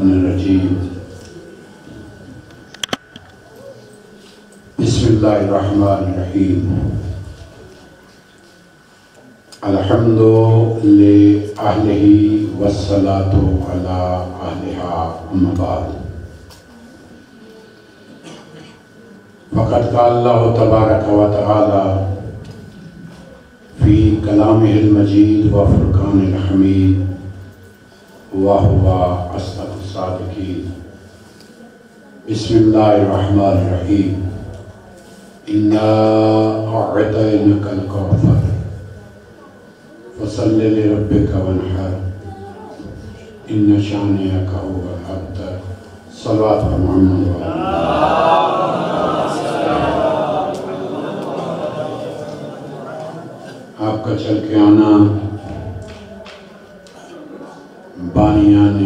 الشیطان الرجیم بسم اللہ الرحمن الرحیم الحمد لأہلہ والصلاة علی اہلہا اما بعد فقد قال اللہ تبارک و تعالی فی کلامہ المجید و فرقان الحمید وہو اصدق الصادقین بسم اللہ الرحمن الرحیم انا اعطینک الکوثر فصل لربک وانحر ان شانئک هو الابتر صلوات پر محمد و آپ کا چل کے آنا بانیان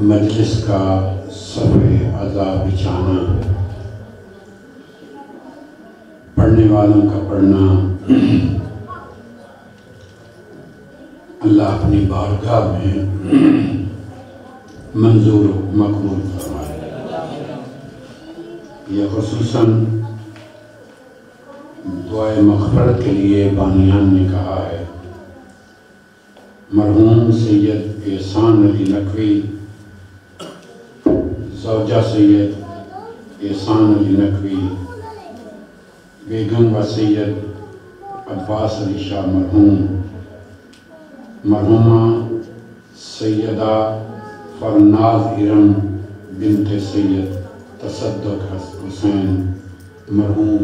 مجلس کا صفحہ اعضاء بچھانا پڑھنے والوں کا پڑھنا اللہ اپنی بارگاہ میں منظور و مقبول فرمائے۔ یہ خصوصاً دعائے مغفرت کے لیے بانیان نے کہا ہے۔ مرحوم سید احسان علی نقوی، زوجہ سید احسان علی نقوی، بیگم و سید عباس علی شاہ مرحوم، مرحومہ سیدہ فرناز ارم بنت سید تصدق حسین مرحوم،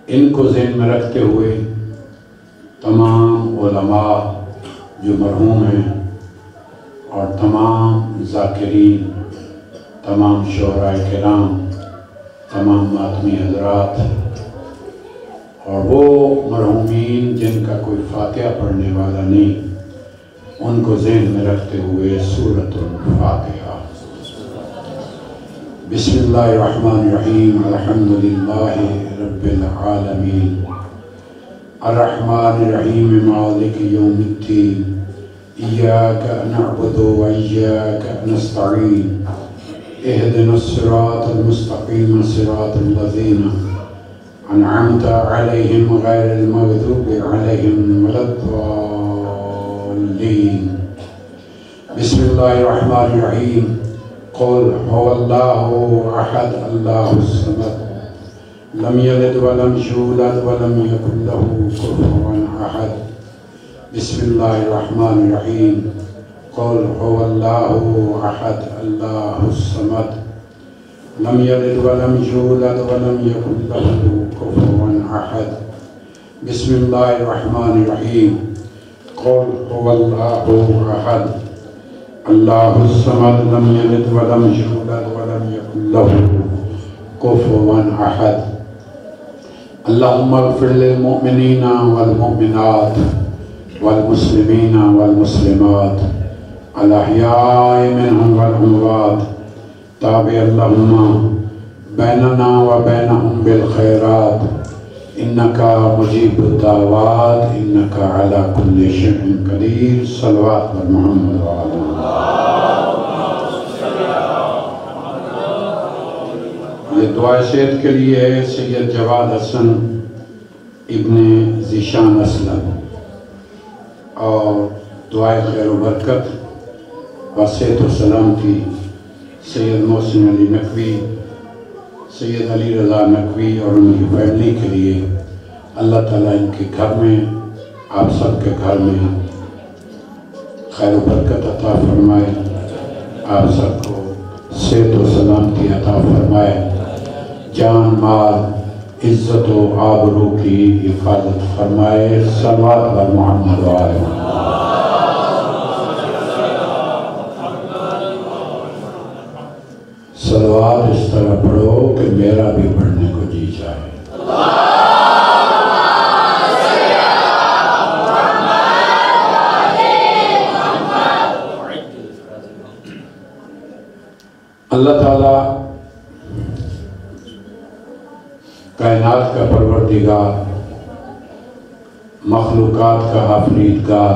ان کو ذہن میں رکھتے ہوئے تمام علماء جو مرحوم ہیں اور تمام ذاکرین، تمام شعراء کرام، تمام ماتمی حضرات اور وہ مرحومین جن کا کوئی فاتحہ پڑھنے والا نہیں، ان کو ذہن میں رکھتے ہوئے سورۃ الفاتحہ۔ بسم اللہ الرحمن الرحیم الحمدللہ رب العالمین الرحمن الرحیم مالک یوم الدین ایاک نعبد و ایاک نستعین اہدنا الصراط المستقیم صراط الذین انعمت علیہم غیر المغضوب علیہم ولا الضالین۔ بسم اللہ الرحمن الرحیم قل هو اللہ احد اللہ الصمد لم یلد ولم یولد ولم یکن له کفوا احد۔ بسم اللہ الرحمن الرحیم قل هو اللہ احد اللہ الصمد لم یلد ولم یولد ولم یکن له کفوا احد۔ بسم اللہ الرحمن الرحیم قل هو اللہ احد اللہ الصمد لم یلد ولم یولد ولم یکن له کفوا احد۔ اللہم اغفر للمؤمنین والمؤمنات والمسلمین والمسلمات الاحیاء منہم والاموات تابع اللہم بیننا و بینہم بالخیرات انکا مجیب الدعوات انکا علی کل شیء قدیر۔ صلوات پر محمد و آلہ۔ یہ دعائے صحت کے لیے ہے سید جواد حسن ابن ذیشان اسلم، اور دعائے خیر و برکت و صحت و سلامتی سید محسن علی نقوی، سید علی رضا نقوی اور ان کی فیملی کے لیے اللہ تعالیٰ ان کے گھر میں، آپ سب کے گھر میں خیر و برکت عطا فرمائے، آپ سب کو صحت و سلامتی عطا فرمائے، جان مال عزت و آبرو کی حفاظت فرمائے۔ صلوات بر محمد و آلہ۔ صلوات اس طرح پڑھو کہ میرا بھی پڑھنے کو جی چاہے۔ اللہ تعالیٰ کائنات کا پروردگار، مخلوقات کا آفریدگار،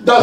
10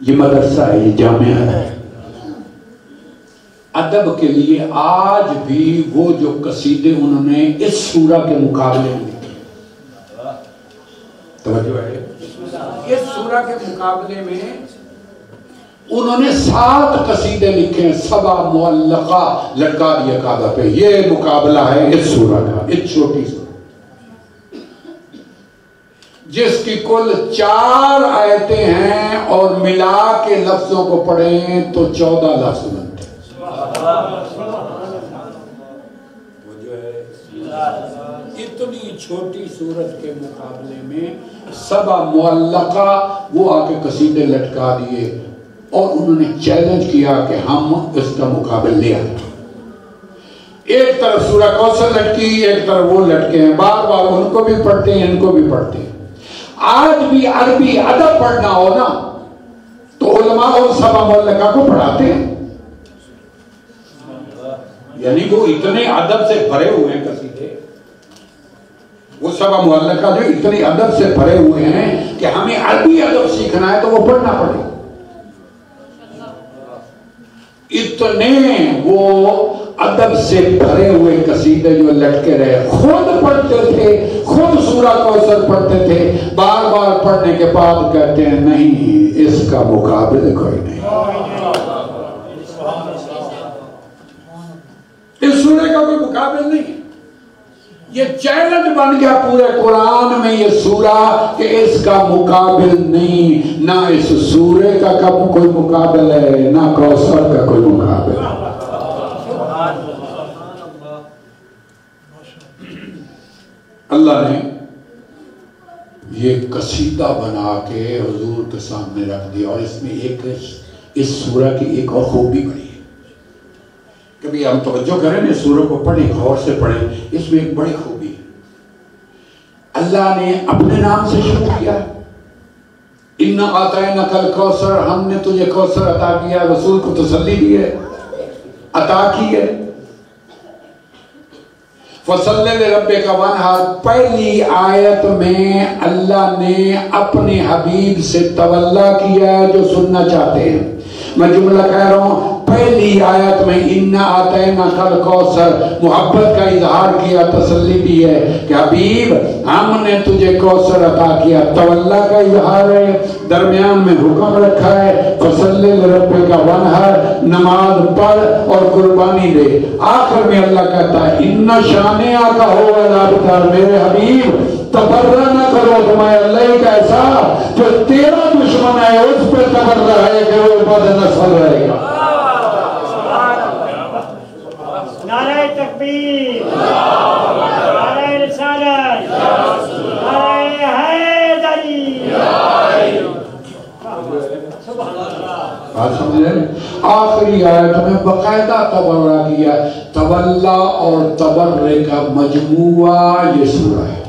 یہ مدرسہ ہے، یہ جامعہ ہے ادب کے لیے. آج بھی وہ جو قصیدے انہوں نے اس سورہ کے مقابلے میں لکھے، توجہ ہے، اس سورہ کے مقابلے میں انہوں نے 7 قصیدے لکھے ہیں. سبا معلقہ، لٹکا دیا کعبہ پہ. یہ مقابلہ ہے اس سورہ کا، اس چھوٹی سورہ جس کی کل 4 آیتیں ہیں اور ملا کے لفظوں کو پڑھیں تو 14 لفظ بنتے ہیں. وہ جو ہے اتنی چھوٹی سورت کے مقابلے میں سبا معلقہ، وہ آ کے قصیدے لٹکا دیے اور انہوں نے چیلنج کیا کہ ہم اس کا مقابل لے آئیں. ایک طرف سورہ کوثر لٹکی، ایک طرف وہ لٹکے ہیں. بار بار ان کو بھی پڑھتے ہیں، ان کو بھی پڑھتے ہیں. آج بھی عربی ادب پڑھنا ہو نا تو علماء اور سبا معلقہ کو پڑھاتے ہیں. یعنی وہ اتنے ادب سے بھرے ہوئے ہیں قصیدے، وہ سبا معلقہ جو اتنے ادب سے بھرے ہوئے ہیں کہ ہمیں عربی ادب سیکھنا ہے تو وہ پڑھنا پڑے. اتنے وہ ادب سے بھرے ہوئے قصیدے جو لٹکے رہے. خود پڑھتے تھے، خود سورہ کوثر پڑھتے تھے، بار بار پڑھنے کے بعد کہتے ہیں نہیں، اس کا مقابل کوئی نہیں، اس سورہ کا کوئی مقابل نہیں. یہ چیلنج بن گیا پورے قرآن میں یہ سورہ کہ اس کا مقابل نہیں. نہ اس سورے کا کوئی مقابل ہے، نہ کوثر کا کوئی مقابل ہے. اللہ نے یہ قصیدہ بنا کے حضور کے سامنے رکھ دیا. اور اس میں ایک اس سورہ کی ایک اور خوبی بڑی ہے. کبھی ہم توجہ کریں نا، سورہ کو پڑھیں، غور سے پڑھیں. اس میں ایک بڑی خوبی ہے. اللہ نے اپنے نام سے شروع کیا، اِنَّا أَعْطَيْنَاكَ الْكَوْثَرَ، ہم نے تجھے کوثر عطا کیا. رسول کو تسلی دی ہے، عطا کی ہے. فَصَلِّ لِرَبِّكَ وَانْحَرْ، پہلی آیت میں اللہ نے اپنے حبیب سے تولا کیا ہے جو سننا چاہتے ہیں. میں جملہ کہہ رہا ہوں، پہلی آیت میں اِنَّا أَعْطَيْنَاكَ الْكَوْثَرَ، محبت کا اظہار کیا، تسلی دی ہے کہ حبیب ہم نے تجھے کوثر عطا کیا. تولا کا اظہار ہے، درمیان میں حکم رکھا ہے فَصَلِّ لِرَبِّكَ وَانْحَرْ، نماز پڑھ اور قربانی دے. آخر میں اللہ کہتا ہے اِنَّ شَانِئَكَ هُوَ الْأَبْتَرُ، میرے حبیب تبرہ نہ کرو، تمہیں اللہ کا ایسا جو تیرا دشمن ہے اس پہ تبرہ ہے کہ وہ بد نسل رہے گا. نعرہ تکبیر، نعرہ رسالت، نعرہ حیدری. بات سمجھ رہے ہیں؟ آخری آیت میں باقاعدہ تبرہ کیا. تولا اور تبرے کا مجموعہ یہ سورہ ہے.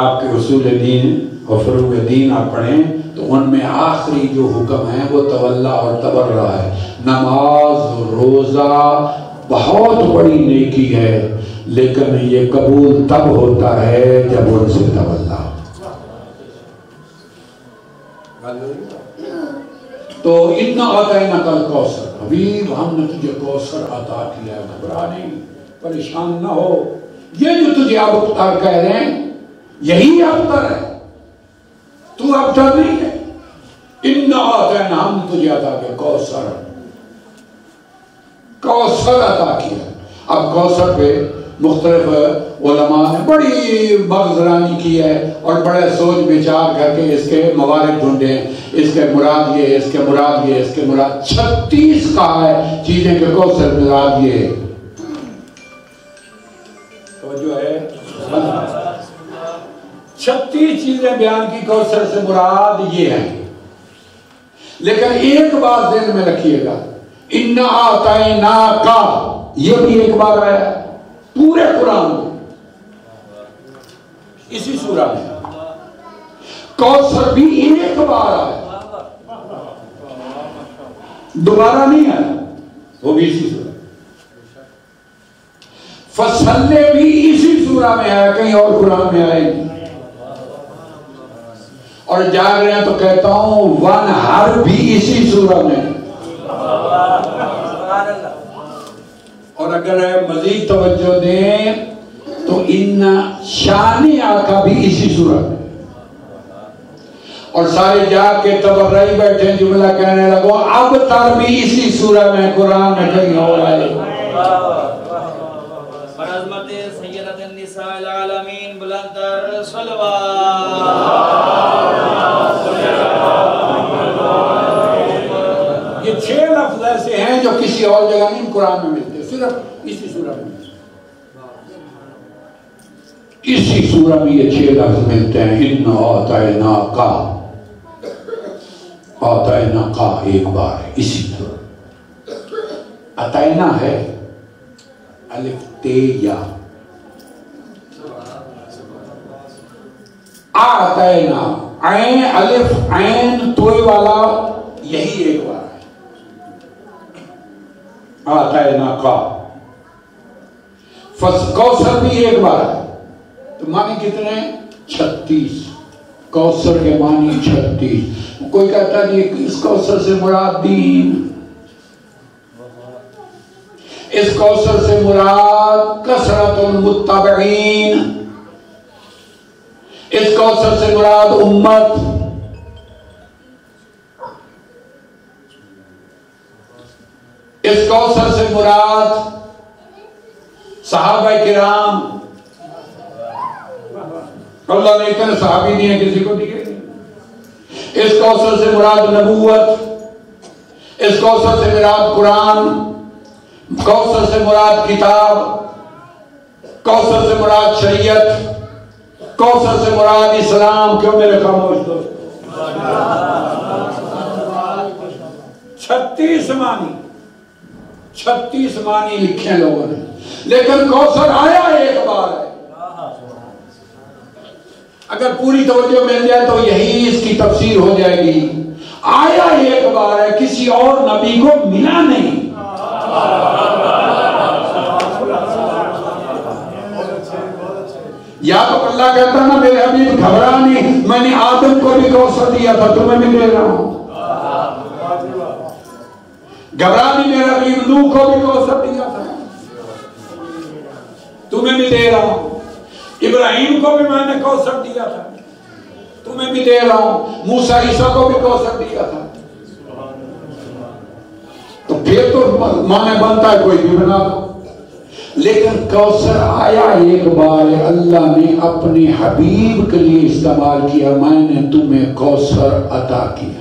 آپ کے اصول دین اور فروع دین آپ پڑھیں تو ان میں آخری جو حکم ہے وہ تولا اور تبرہ ہے. نماز روزہ بہت بڑی نیکی ہے، لیکن یہ قبول تب ہوتا ہے جب ان سے تولا. تو اِنَّا أَعْطَيْنَاكَ الْكَوْثَرَ، حبیب ہم نے تجھے کوثر عطا کیا ہے، گھبرا نہیں، پریشان نہ ہو. یہ جو تجھے ابتر کہہ رہے ہیں یہی ابتر ہے، تو ابتر نہیں ہے. اِنَّا أَعْطَيْنَا، ہم نے تجھے عطا کیا کوثر، کوثر عطا کیا. اب کوثر پہ مختلف علماء نے بڑی مغزرانی کی ہے اور بڑے سوچ بچار کر کے اس کے موارد ڈھونڈے. اس کے مراد یہ، اس کے مراد یہ، اس کے مراد 36 کہا ہے چیزیں کہ کوثر مراد یہ ہے. توجہ ہے، 36 چیزیں بیان کی کوثر سے مراد یہ ہے. لیکن ایک بات ذہن میں رکھیے گا، اِنَّا أَعْطَيْنَاكَ، یہ بھی ایک بار آیا پورے قرآن میں، اسی سورہ میں. کوثر بھی ایک بار آیا، دوبارہ نہیں آیا، وہ بھی اسی سورہ. فصلے بھی اسی سورہ میں آیا، کہیں اور قرآن میں آئے گی؟ اور جاگ رہے ہیں تو کہتا ہوں وانہر بھی اسی سورہ میں، اور اگر مزید توجہ دیں تو ان شانیہ کا بھی اسی سورہ میں، اور سارے جاگ کے تبرئی بیٹھے جملہ کہنے لگو اب تر بھی اسی سورہ میں، قرآن میں کہیں اور آئے۔ عظمت سیدۃ النساء العالمین بلند تر صلوات۔ یہ 6 لفظ ایسے ہیں جو کسی اور جگہ نہیں قرآن میں ملتے، صرف اسی سورہ میں ملتے، اسی سورہ میں یہ 6 لفظ ملتے ہیں۔ اِنَّا أَعْطَيْنَاكَ، أَعْطَيْنَاكَ ایک بار ہے اسی طرح، عطینا ہے الف تے یا، اعطینا عین الف عین توئے والا یہی ایک بار ہے، اعطینا کا۔ کوثر بھی ایک بار ہے، تو معنی کتنے؟ 36۔ کوثر کے معنی 36۔ کوئی کہتا نہیں اس کوثر سے مراد دین، اس کوثر سے مراد کثرت المتبعین، اس کوثر سے مراد امت، اس کوثر سے مراد صحابہ کرام۔ اللہ نے اتنے صحابی دیے کسی کو دیے نہیں۔ اس کوثر سے مراد نبوت، اس کوثر سے مراد قرآن، کوثر سے مراد کتاب، کوثر سے مراد شریعت، کوثر سے مراد اسلام۔ کیوں میرے خاموش دوست؟ 36 معنی، 36 معنی لکھے لوگوں نے، لیکن کوثر آیا ایک بار ہے۔ اگر پوری توجہ مل جائے تو یہی اس کی تفسیر ہو جائے گی۔ آیا ایک بار ہے، کسی اور نبی کو ملا نہیں۔ یا تو اللہ کہتا نا میرے حبیب گھبرا نہیں، میں نے آدم کو بھی کوثر دیا تھا، تمہیں بھی دے رہا ہوں۔ گھبرا نہیں میرے حبیب نوح کو بھی کوثر دیا تھا، تمہیں بھی دے رہا ہوں۔ ابراہیم کو بھی میں نے کوثر دیا تھا، تمہیں بھی دے رہا ہوں۔ موسیٰ عیسیٰ کو بھی کوثر دیا تھا۔ تو پھر تو معنی بنتا ہے کوئی بھی بنا دو، لیکن کوثر آیا ایک بار، اللہ نے اپنے حبیب کے لیے استعمال کیا، میں نے تمہیں کوثر عطا کیا۔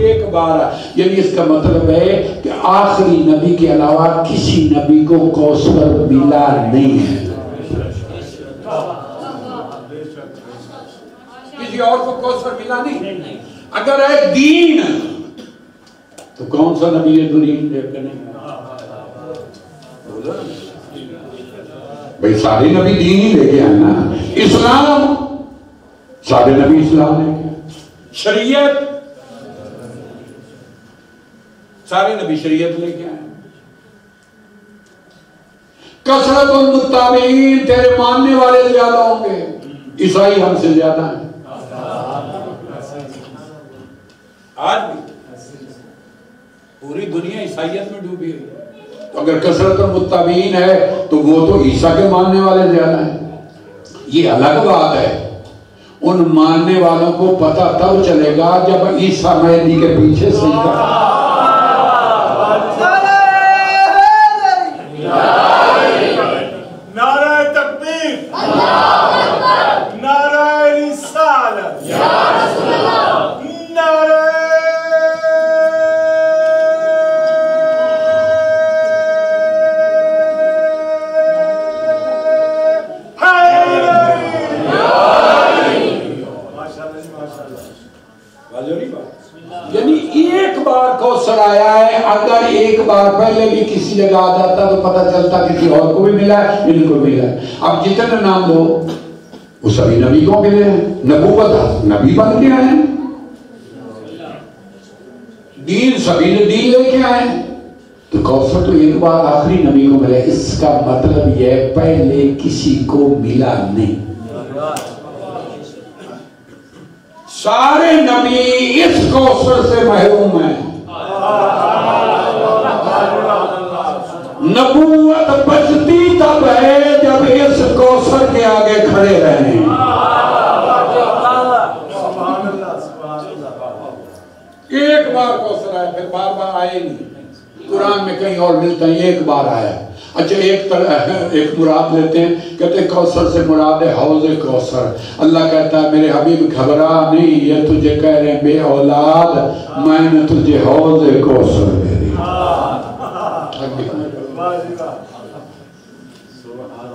ایک بار، یعنی اس کا مطلب ہے کہ آخری نبی کے علاوہ کسی نبی کو کوثر ملا نہیں ہے، کسی اور کو کوثر ملا نہیں۔ اگر ہے دین تو کون سا نبی ہے دین دے کے نہیں؟ بھئی سارے نبی دین ہی لے کے آئے نا، اسلام سارے نبی اسلام لے کے آئے، شریعت سارے نبی شریعت لے کے آئے۔ کثرت المتابعین، تیرے ماننے والے زیادہ ہوں گے، عیسائی ہم سے زیادہ ہیں آج بھی، پوری دنیا عیسائیت میں ڈوبی ہے۔ تو اگر کثرت المتابعین ہے تو وہ تو عیسیٰ کے ماننے والے زیادہ ہیں۔ یہ الگ بات ہے، ان ماننے والوں کو پتہ تب چلے گا جب عیسیٰ مہدی کے پیچھے سجدہ۔ نعرہ تکبیر، نعرہ رسالت، نعرہ یعنی ایک بار کوثر آیا ہے، اگر ایک بار پہلے بھی کسی جگہ آ جاتا تو پتہ چلتا کسی اور کو بھی ملا ہے، ان کو ملا ہے۔ اب جتنے نام دو وہ سبھی نبی کو ملے ہیں، نبوت نبی بن کے آئے ہیں، دین سبھی نے دین لے کے آئے ہیں۔ تو کوثر تو ایک بار آخری نبی کو ملے، اس کا مطلب یہ پہلے کسی کو ملا نہیں۔ سارے نبی اس کوثر سے محروم ہیں۔ نبوت بچتی تب ہے جب اس کوثر کے آگے کھڑے رہیں۔ ایک بار کوثر آیا، پھر بار بار آئے نہیں۔ قرآن میں کہیں اور ملتا ہے ایک بار آیا۔ اچھا ایک مراد لیتے ہیں، کہتے ہیں کوثر سے مراد ہے حوض کوثر۔ اللہ کہتا ہے میرے حبیب گھبرا نہیں، یہ تجھے کہہ رہے ہیں بے اولاد، میں نے تجھے حوض کوثر دے دیا۔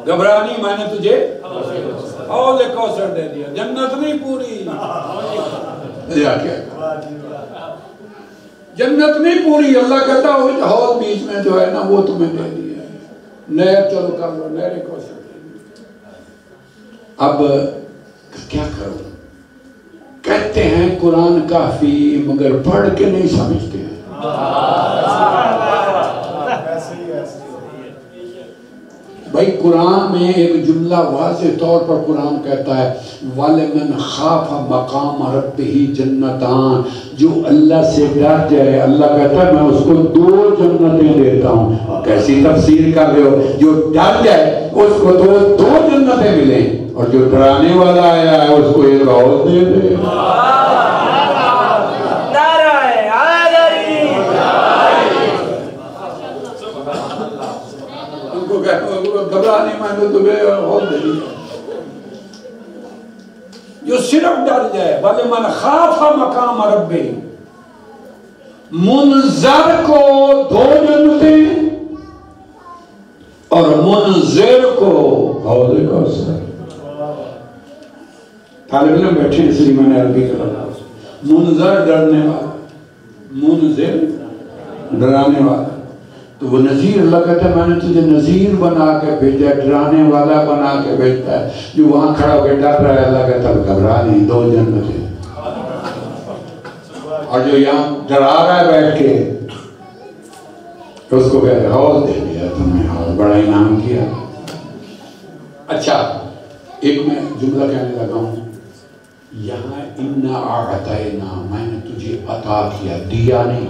گھبرا نہیں، میں نے تجھے حوض کوثر دے دیا۔ جنت نہیں پوری، جنت نہیں پوری، اللہ کہتا ہے حوض بیچ میں جو ہے نا وہ تمہیں دے دیا۔ نہر چلو کر لو، نہر کوثر دے دیا۔ اب کیا کرو؟ کہتے ہیں قرآن کافی، مگر پڑھ کے نہیں سمجھتے ہیں۔ بھائی قرآن میں ایک جملہ واضح طور پر قرآن کہتا ہے وَلِمَنْ خَافَ مَقَامَ رَبِّهِ جَنَّتَانِ، جو اللہ سے ڈر جائے، اللہ کہتا ہے میں اس کو 2 جنتیں دیتا ہوں۔ کیسی تفسیر کر رہے ہو؟ جو ڈر جائے اس کو 2 جنتیں ملیں، اور جو ڈرانے والا آیا ہے اس کو ایک حوض دے دے۔ گھبرانے میں نے تمہیں حوض دے دیا۔ جو صرف ڈر جائے، وَلِمَنْ خَافَ مَقَامَ رَبِّهِ، منذر کو 2 جنتیں اور منذر کو حوض کوثر۔ طالب علم بیٹھے اس لیے میں نے عربی کا لفظ، منذر ڈرنے والا، منذر ڈرانے والا۔ تو وہ نذیر، اللہ کہتا ہے میں نے تجھے نذیر بنا کے بھیجا، ڈرانے والا بنا کے بھیجتا ہے۔ جو وہاں کھڑا ہو کے ڈر رہا ہے، اللہ کہتا ہے گھبرا نہیں، 2 جنتیں۔ اور جو یہاں ڈرا رہا ہے بیٹھ کے، اس کو کہتے ہیں حوض دے دیا تمہیں، حوض بڑا انعام کیا۔ اچھا ایک میں جملہ کہنے لگا ہوں، یہاں اِنَّا أَعْطَيْنَا، میں نے تجھے عطا کیا، دیا نہیں۔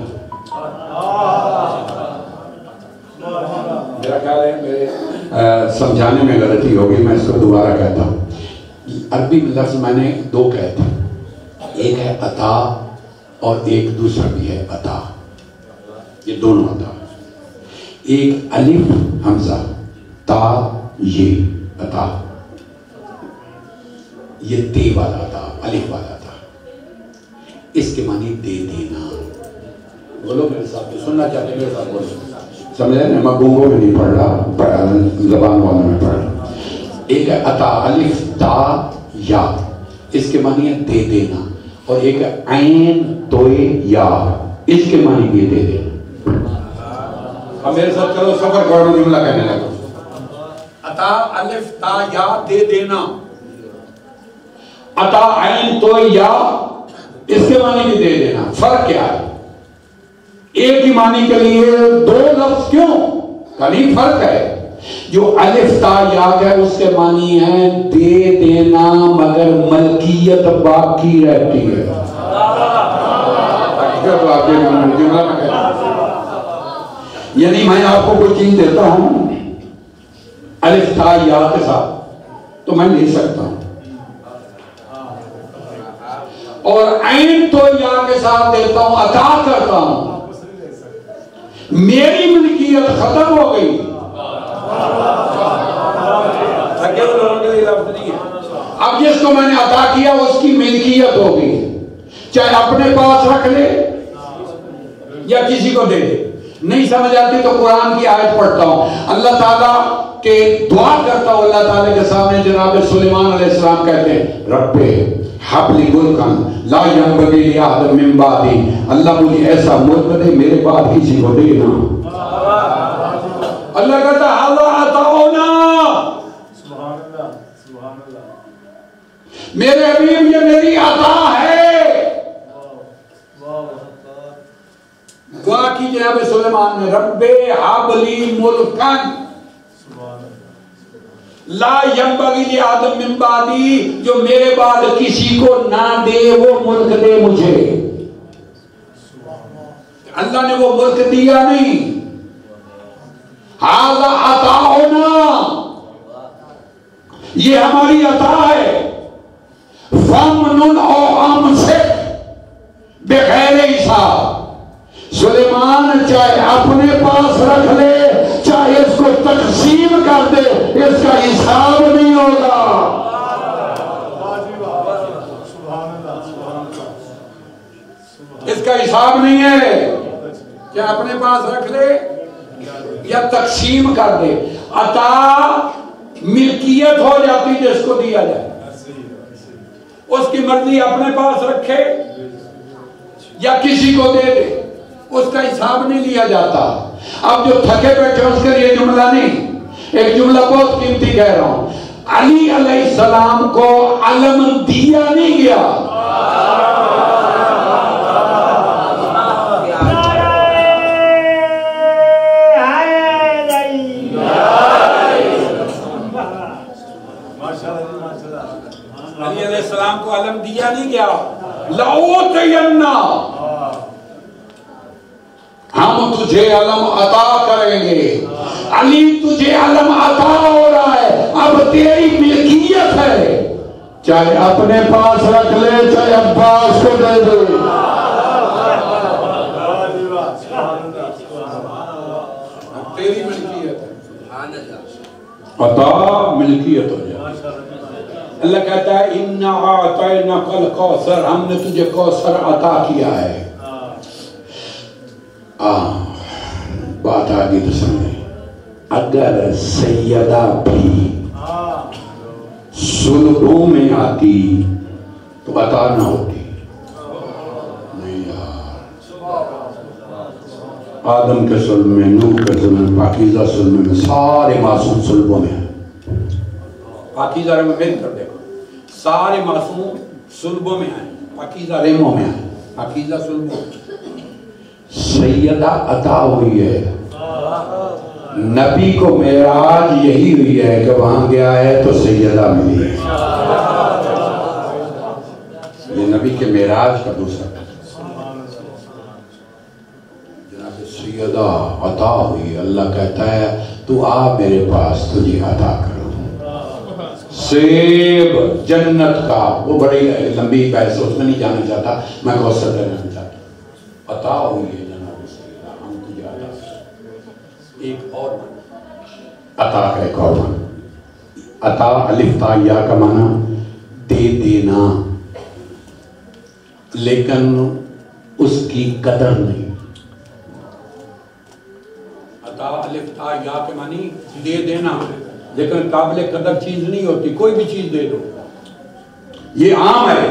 میرا خیال ہے میرے سمجھانے میں غلطی ہوگی، میں اس کو دوبارہ کہتا ہوں۔ عربی میں لفظ میں نے 2 کہے تھے، ایک ہے عطا اور ایک دوسرا بھی ہے عطا، یہ دونوں عطا۔ ایک الف حمزہ تا یہ عطا، یہ تے والا عطا، الف والا عطا، اس کے معنی دے دینا۔ بولو میرے ساتھ، سننا چاہتے میرے ساتھ بولو، سمجھے نا؟ میں گونگوں میں نہیں پڑھ رہا، زبان والوں میں پڑھ رہا۔ ایک ہے عطا، الف تا یا، اس کے معنی ہے دے دینا، اور ایک ہے عین توئے یا، اس کے معنی بھی دے دینا۔ اب میرے ساتھ چلو سفر کرو، جملہ کہنے لگا، عطا الف تا یا دے دینا، عطا عین توئے یا، اس کے معنی بھی دے دینا۔ فرق کیا ہے؟ ایک ہی معنی کے لیے 2 لفظ کیوں؟ کہیں فرق ہے۔ جو الف تا یا ہے اس کے معنی ہے دے دینا مگر ملکیت باقی رہتی ہے۔ یعنی میں آپ کو کوئی چیز دیتا ہوں الف تا یا کے ساتھ تو میں لے سکتا ہوں، اور عین تو یا کے ساتھ دیتا ہوں، عطا کرتا ہوں، میری ملکیت ختم ہو گئی۔ اب جس کو میں نے عطا کیا اس کی ملکیت ہو گئی، چاہے اپنے پاس رکھ لے یا کسی کو دے دے۔ نہیں سمجھ آتی تو قرآن کی آیت پڑھتا ہوں، اللہ تعالیٰ کے دعا کرتا ہوں، اللہ تعالیٰ کے سامنے جناب سلیمان علیہ السلام کہتے ہیں رب حبلی ملکن لا ینبغی لأحد من بعدی، اللہ مجھے ایسا ملک دے میرے بعد کسی کو دے نا۔ اللہ کہتا ہے اللہ عطاؤنا، میرے حبیب یہ میری عطا ہے۔ دعا کیجئے جناب سلیمان نے رب حبلی ملکن لا ینبغی لآدم من بعدی، جو میرے بعد کسی کو نہ دے وہ ملک دے مجھے. اللہ نے وہ ملک دیا نہیں. ھذا عطاؤنا، یہ ہماری عطا ہے. فمنن او امسک بغیر حساب. سلیمان چاہے اپنے پاس رکھ لے چاہے اس کو تقسیم کر دے، اس کا حساب نہیں ہوگا. اس کا حساب نہیں ہے کہ اپنے پاس رکھ لے یا تقسیم کر دے. عطا ملکیت ہو جاتی جس کو دیا جائے، اس کی مرضی اپنے پاس رکھے یا کسی کو دے دے، اس کا حساب نہیں لیا جاتا. اب جو تھکے بیٹھے اس کے لیے جملہ نہیں، ایک جملہ بہت قیمتی کہہ رہا ہوں. علی علیہ السلام کو علم دیا نہیں گیا. علی علیہ السلام کو علم دیا نہیں گیا. لَأُوتِيَنَّا، ہم تجھے علم عطا کریں گے. علی تجھے علم عطا ہو رہا ہے، اب تیری ملکیت ہے، چاہے اپنے پاس رکھ لے چاہے عباس کو دے دے. تیری ملکیت ہے، عطا ملکیت ہو جائے. اللہ کہتا ہے اِنَّا أَعْطَيْنَاكَ الْكَوْثَرَ، ہم نے تجھے کوثر عطا کیا ہے. بات آگے تو سمجھیں. اگر سیدہ بھی صلبوں میں آتی تو عطا نہ ہوتی. نہیں یار، آدم کے صلب میں، نوح کے صلب میں، پاکیزہ صلب میں، سارے معصوم صلبوں میں ہیں. پاکیزہ رحمہ میں کر دے، سارے معصوم صلبوں میں ہیں، پاکیزہ رحموں میں ہیں، پاکیزہ صلبوں میں. سیدہ عطا ہوئی ہے. نبی کو معراج یہی ہوئی ہے کہ وہاں گیا ہے تو سیدہ ملی ہے. یہ نبی کے معراج کا دوسرا جناب سیدہ عطا ہوئی. اللہ کہتا ہے تو آ میرے پاس، تجھے عطا کرو. سیب جنت کا، وہ بڑی لمبی بحث، اس میں نہیں جانا چاہتا، میں کوثر دینا چاہتا. عطا ہوئی ہے جناب سیدہ، ہم تجھے عطا کرو. ایک اور عطا کا ایک اور معنی. عطا الف تا یا کا معنی دے دینا، لیکن اس کی قدر نہیں. عطا الف تا یا کے معنی دے دینا، لیکن قابل قدر چیز نہیں ہوتی. کوئی بھی چیز دے دو، یہ عام ہے،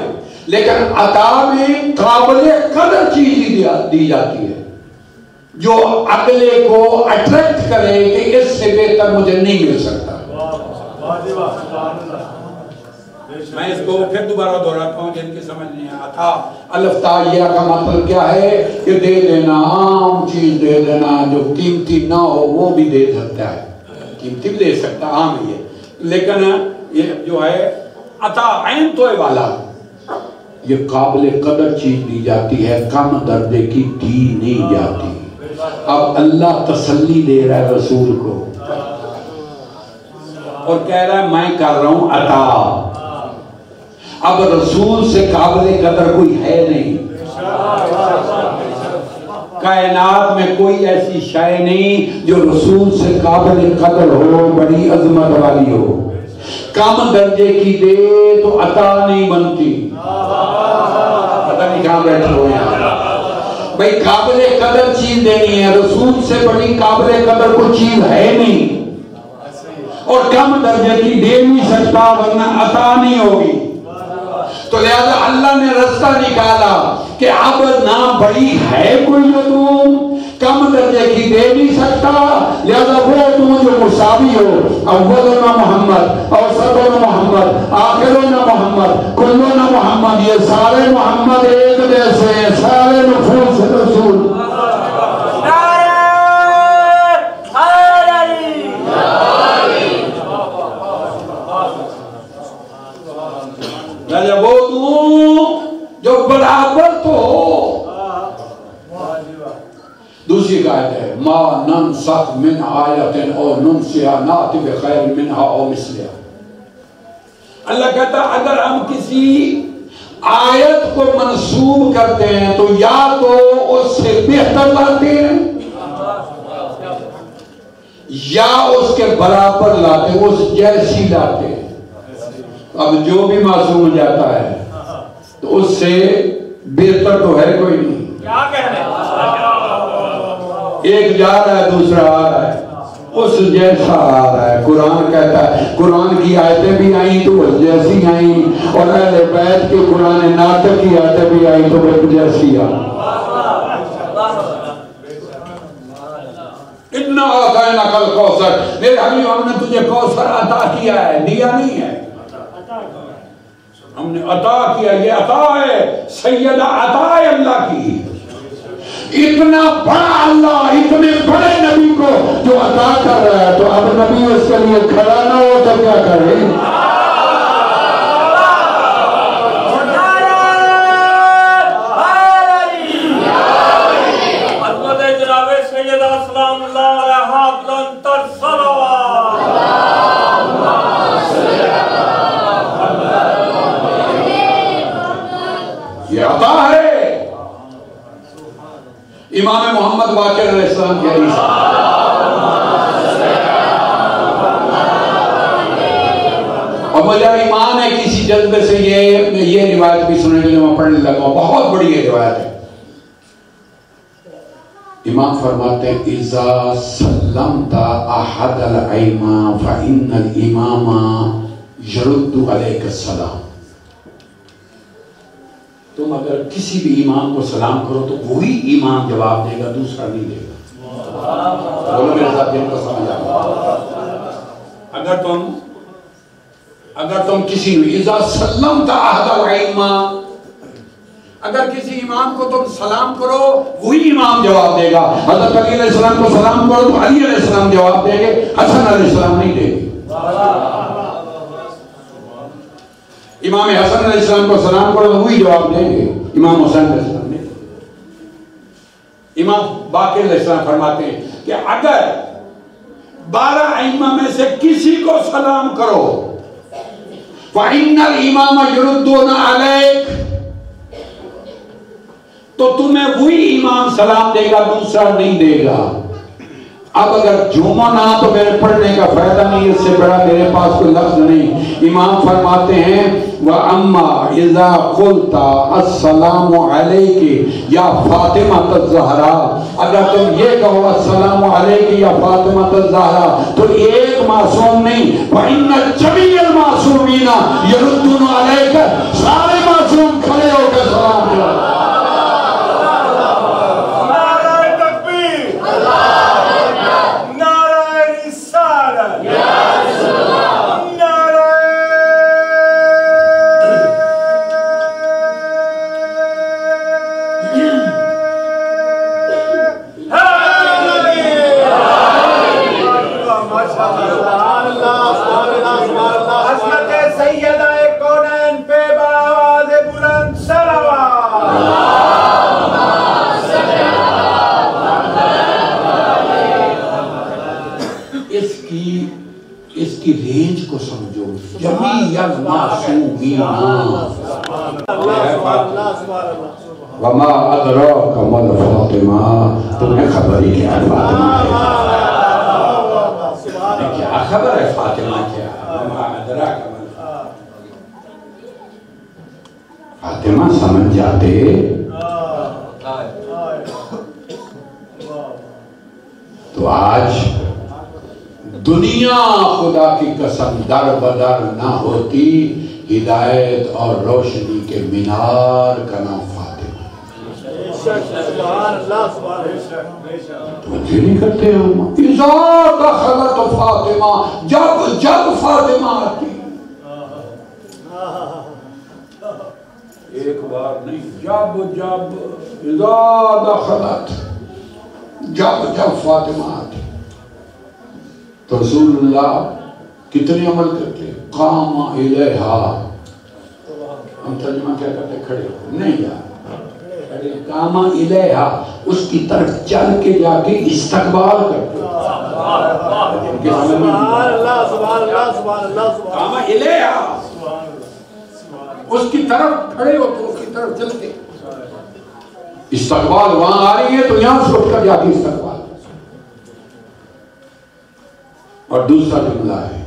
لیکن عطا میں قابل قدر چیز دی جاتی ہے جو اگلے کو اٹریکٹ کرے کہ اس سے بہتر مجھے نہیں مل سکتا. میں اس کو پھر دوبارہ دہراتا ہوں جن کی سمجھ نہیں ہے. عطا الف تا یا کا مطلب کیا ہے کہ دے دینا، عام چیز دے دینا، جو قیمتی نہ ہو وہ بھی دے سکتا ہے، قیمتی بھی دے سکتا ہے، عام ہی ہے. لیکن یہ جو ہے عطا عین توئے والا، یہ قابل قدر چیز دی جاتی ہے، کم درجے کی دی نہیں جاتی. اب اللہ تسلی دے رہا ہے رسول کو اور کہہ رہا ہے میں کر رہا ہوں عطا. اب رسول سے قابل قدر کوئی ہے نہیں. کائنات میں کوئی ایسی شے نہیں جو رسول سے قابل قدر ہو، بڑی عظمت والی ہو. کم درجے کی دے تو عطا نہیں بنتی. پتہ نہیں کہاں بیٹھے ہو یہاں. بھئی قابل قدر چیز دینی ہے، رسول سے بڑی قابل قدر کوئی چیز ہے نہیں، اور کم درجے کی دے نہیں سکتا ورنہ عطا نہیں ہوگی. تو لہذا اللہ نے رستہ نکالا کہ اب نہ بڑی ہے کوئی جو تم کم درجے کی دے نہیں سکتا، لہذا وہ تم جو مساوی ہو، اولنا محمد، اوسطنا محمد، آخرنا محمد، کلنا محمد، یہ سارے محمد ایک جیسے ہیں، سارے نفوس رسول. پہلے وہ دوں جو برابر تو ہو. دوسری آیت ہے ما ننسخ من آیت او ننسیها نأتی بخیر منها او مثلها. اللہ کہتا ہے اگر ہم کسی آیت کو منسوب کرتے ہیں تو یا تو اس سے بہتر لاتے ہیں یا اس کے برابر لاتے ہیں, اس جیسی لاتے ہیں. اب جو بھی معصوم جاتا ہے تو اس سے بہتر تو ہے کوئی نہیں. کیا کہہ رہے ہیں؟ ایک جا رہا ہے دوسرا آ رہا ہے, اس جیسا آ رہا ہے. قرآن کہتا ہے قرآن کی آیتیں بھی آئیں تو اس جیسی آئیں, اور اہل بیت کے قرآن ناطق کی آیتیں بھی آئیں تو اس جیسی آئیں. اتنا آتینا کل کوثر, میرے حبیب ہم نے تجھے کوثر عطا کیا ہے, دیا نہیں ہے, ہم نے عطا کیا. یہ عطا ہے سیدہ عطا ہے اللہ کی. اتنا بڑا اللہ اتنے بڑے نبی کو جو عطا کر رہا ہے, تو اب نبی اس کے لیے کھڑا نہ ہو تو کیا کرے؟ جناب سیدہ سلام اللہ علیہ بلندتر صلوات. یہ عطا ہے امام محمد باقر علیہ السلام کے حدیث. اور مجھے ایمان ہے کسی جذبے سے یہ روایت بھی سننے کے لیے میں پڑھنے لگا ہوں, بہت بڑی یہ روایت ہے. امام فرماتے ہیں اذا سلمت احد الائمہ فإن الامام یرد علیک السلام. تم اگر کسی بھی امام کو سلام کرو تو وہی امام جواب دے گا, دوسرا نہیں دے گا. بولو میرے ساتھ دل کو سمجھ آئے. اگر تم کسی اذا سلمت احد الائمہ, اگر کسی امام کو تم سلام کرو وہی امام جواب دے گا. حضرت علی علیہ السلام کو سلام کرو تو علی علیہ السلام جواب دیں گے, حسن علیہ السلام نہیں دے گے. امام حسن علیہ السلام کو سلام کرو تو وہی جواب دیں گے, امام حسین علیہ السلام نہیں. امام باقر علیہ السلام فرماتے ہیں کہ اگر 12 ائمہ میں سے کسی کو سلام کرو فَإِنَّ الْإِمَامَ يُرُدُّونَ عَلَيْكَ, تو تمہیں وہی امام سلام دے گا, دوسرا نہیں دے گا. اب اگر جمعہ نہ تو میرے پڑھنے کا فائدہ نہیں, اس سے بڑا میرے پاس کوئی لفظ نہیں. امام فرماتے ہیں وَأَمَّا إِذَا قُلْتَ السَّلَامُ عَلَيْكِ یا فاطمۃ الزہرا, اگر تم یہ کہو السلام علیکم یا فاطمۃ الزہرا تو ایک معصوم نہیں, وَإِنَّ جَمِيعَ الْمَعْصُومِينَ يَرُدُّونَ عَلَيْكَ, سارے معصوم کھڑے ہو کے سلام کرو. رینج کو سمجھو, جمیع المعصومین. وما ادراک ما فاطمہ, تمہیں خبر ہی کیا ہے فاطمہ ہے, کیا خبر ہے فاطمہ کیا ہے. وما ادراک فاطمہ سمجھ جاتے تو آج دنیا خدا کی قسم در بدر نہ ہوتی, ہدایت اور روشنی کے مینار کا نام فاطمہ. توجہ نہیں کرتے ہم. اذا دخلت فاطمہ, جب فاطمہ آتی, ایک بار نہیں, جب اذا دخلت, جب فاطمہ آتی. تو رسول اللہ کتنے عمل کرتے, قام الیہا, ہم ترجمہ کیا کرتے کھڑے ہو نہیں یار کاما الیہا اس کی طرف چل کے جا کے استقبال کرتے کاما الیہا اس کی طرف کھڑے ہو تو اس کی طرف چلتے استقبال وہاں آ رہی ہے تو یہاں سے اٹھ کر جا کے استقبال اور دوسرا جملہ ہے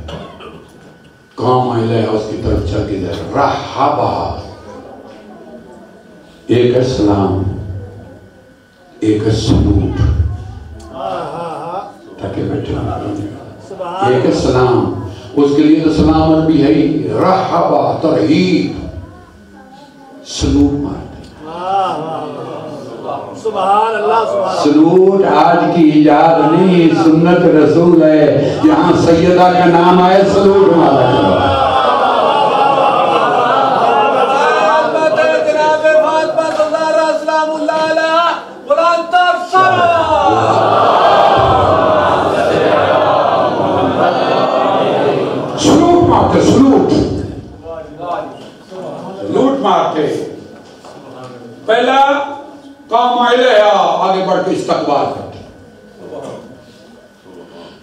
کام الیہا اس کی طرف چل کے جائے رحبا ایک ہے سلام ایک ہے سلوٹ تاکہ بیٹھے ایک ہے سلام اس کے لیے تو سلام عربی ہے رحبا ترہیب سلوٹ مارتے سبحان اللہ سلوٹ آج کی ایجاد نہیں سنت رسول ہے یہاں سیدہ کا نام آئے سلوٹ مارا سلوٹ مارتے پہلا کام الیہا آگے بڑھ کے استقبال کرتے